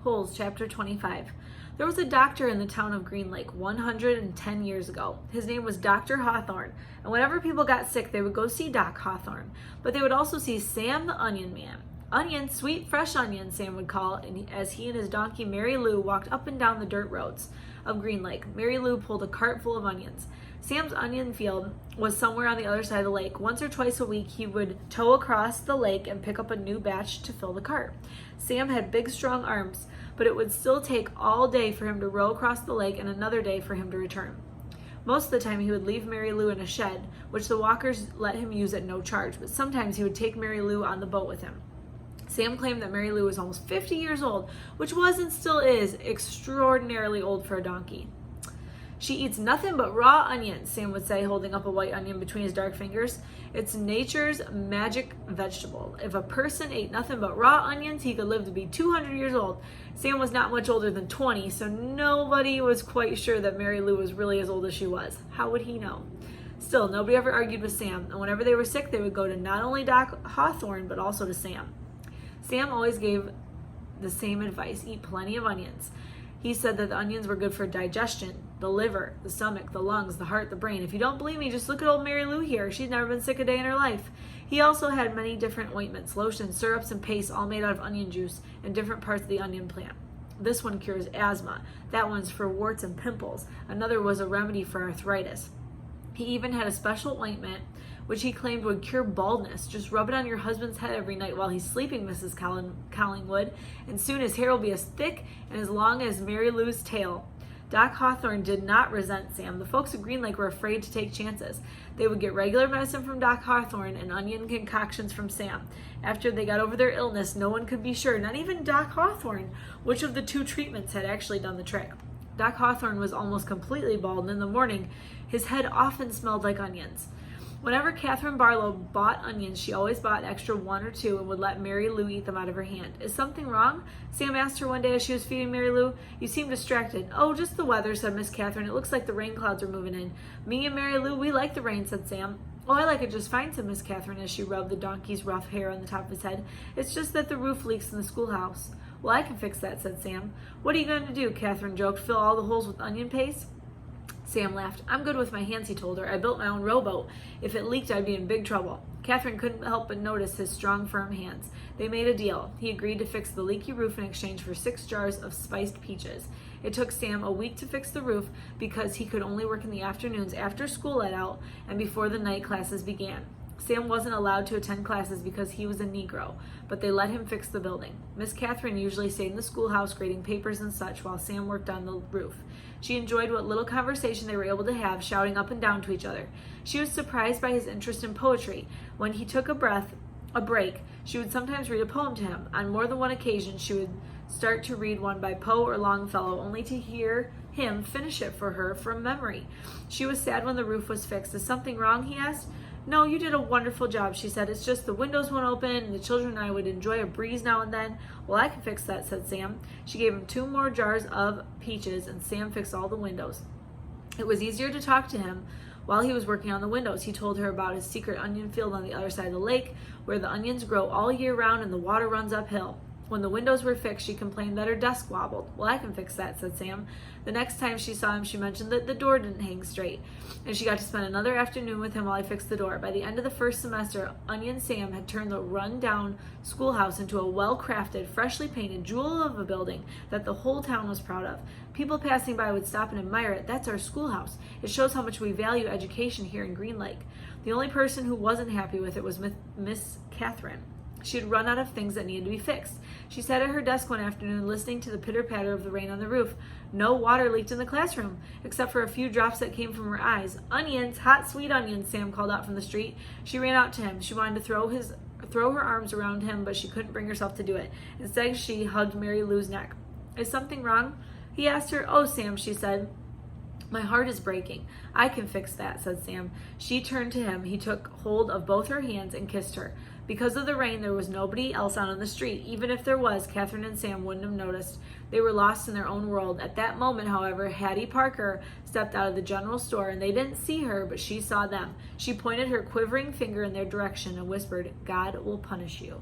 Holes, Chapter 25. There was a doctor in the town of Green Lake 110 years ago. His name was Dr. Hawthorne, and whenever people got sick, they would go see Doc Hawthorne. But they would also see Sam the Onion Man. Onion, sweet, fresh onion, Sam would call, as he and his donkey Mary Lou walked up and down the dirt roads of Green Lake. Mary Lou pulled a cart full of onions. Sam's onion field was somewhere on the other side of the lake. Once or twice a week, he would tow across the lake and pick up a new batch to fill the cart. Sam had big, strong arms, but it would still take all day for him to row across the lake and another day for him to return. Most of the time, he would leave Mary Lou in a shed, which the walkers let him use at no charge, but sometimes he would take Mary Lou on the boat with him. Sam claimed that Mary Lou was almost 50 years old, which was and still is extraordinarily old for a donkey. She eats nothing but raw onions, Sam would say, holding up a white onion between his dark fingers. It's nature's magic vegetable. If a person ate nothing but raw onions, he could live to be 200 years old. Sam was not much older than 20, so nobody was quite sure that Mary Lou was really as old as she was. How would he know? Still, nobody ever argued with Sam, and whenever they were sick, they would go to not only Doc Hawthorne, but also to Sam. Sam always gave the same advice: eat plenty of onions. He said that the onions were good for digestion, the liver, the stomach, the lungs, the heart, the brain. If you don't believe me, just look at old Mary Lou here. She's never been sick a day in her life. He also had many different ointments, lotions, syrups, and pastes, all made out of onion juice and different parts of the onion plant. This one cures asthma. That one's for warts and pimples. Another was a remedy for arthritis. He even had a special ointment which he claimed would cure baldness. Just rub it on your husband's head every night while he's sleeping, Mrs. Collingwood, and soon his hair will be as thick and as long as Mary Lou's tail. Doc Hawthorne did not resent Sam. The folks of Green Lake were afraid to take chances. They would get regular medicine from Doc Hawthorne and onion concoctions from Sam. After they got over their illness, no one could be sure, not even Doc Hawthorne, which of the two treatments had actually done the trick. Doc Hawthorne was almost completely bald, and in the morning, his head often smelled like onions. Whenever Catherine Barlow bought onions, she always bought an extra one or two and would let Mary Lou eat them out of her hand. Is something wrong? Sam asked her one day as she was feeding Mary Lou. You seem distracted. Oh, just the weather, said Miss Catherine. It looks like the rain clouds are moving in. Me and Mary Lou, we like the rain, said Sam. Oh, I like it just fine, said Miss Catherine as she rubbed the donkey's rough hair on the top of his head. It's just that the roof leaks in the schoolhouse. Well, I can fix that, said Sam. What are you going to do? Catherine joked. Fill all the holes with onion paste? Sam laughed. I'm good with my hands, he told her. I built my own rowboat. If it leaked, I'd be in big trouble. Catherine couldn't help but notice his strong, firm hands. They made a deal. He agreed to fix the leaky roof in exchange for 6 jars of spiced peaches. It took Sam a week to fix the roof because he could only work in the afternoons after school let out and before the night classes began. Sam wasn't allowed to attend classes because he was a Negro, but they let him fix the building. Miss Catherine usually stayed in the schoolhouse grading papers and such while Sam worked on the roof. She enjoyed what little conversation they were able to have, shouting up and down to each other. She was surprised by his interest in poetry. When he took a break, she would sometimes read a poem to him. On more than one occasion, she would start to read one by Poe or Longfellow, only to hear him finish it for her from memory. She was sad when the roof was fixed. Is something wrong? He asked. No, you did a wonderful job, she said. It's just the windows won't open and the children and I would enjoy a breeze now and then. Well, I can fix that, said Sam. She gave him 2 more jars of peaches and Sam fixed all the windows. It was easier to talk to him while he was working on the windows. He told her about his secret onion field on the other side of the lake where the onions grow all year round and the water runs uphill. When the windows were fixed, she complained that her desk wobbled. Well, I can fix that, said Sam. The next time she saw him, she mentioned that the door didn't hang straight, and she got to spend another afternoon with him while he fixed the door. By the end of the first semester, Onion Sam had turned the run-down schoolhouse into a well-crafted, freshly painted jewel of a building that the whole town was proud of. People passing by would stop and admire it. That's our schoolhouse. It shows how much we value education here in Green Lake. The only person who wasn't happy with it was Miss Catherine. She had run out of things that needed to be fixed. She sat at her desk one afternoon listening to the pitter-patter of the rain on the roof. No water leaked in the classroom, except for a few drops that came from her eyes. Onions, hot, sweet onions, Sam called out from the street. She ran out to him. She wanted to throw her arms around him, but she couldn't bring herself to do it. Instead, she hugged Mary Lou's neck. Is something wrong? He asked her. Oh, Sam, she said. My heart is breaking. I can fix that, said Sam. She turned to him. He took hold of both her hands and kissed her. Because of the rain, there was nobody else out on the street. Even if there was, Catherine and Sam wouldn't have noticed. They were lost in their own world. At that moment, however, Hattie Parker stepped out of the general store, and they didn't see her, but she saw them. She pointed her quivering finger in their direction and whispered, God will punish you.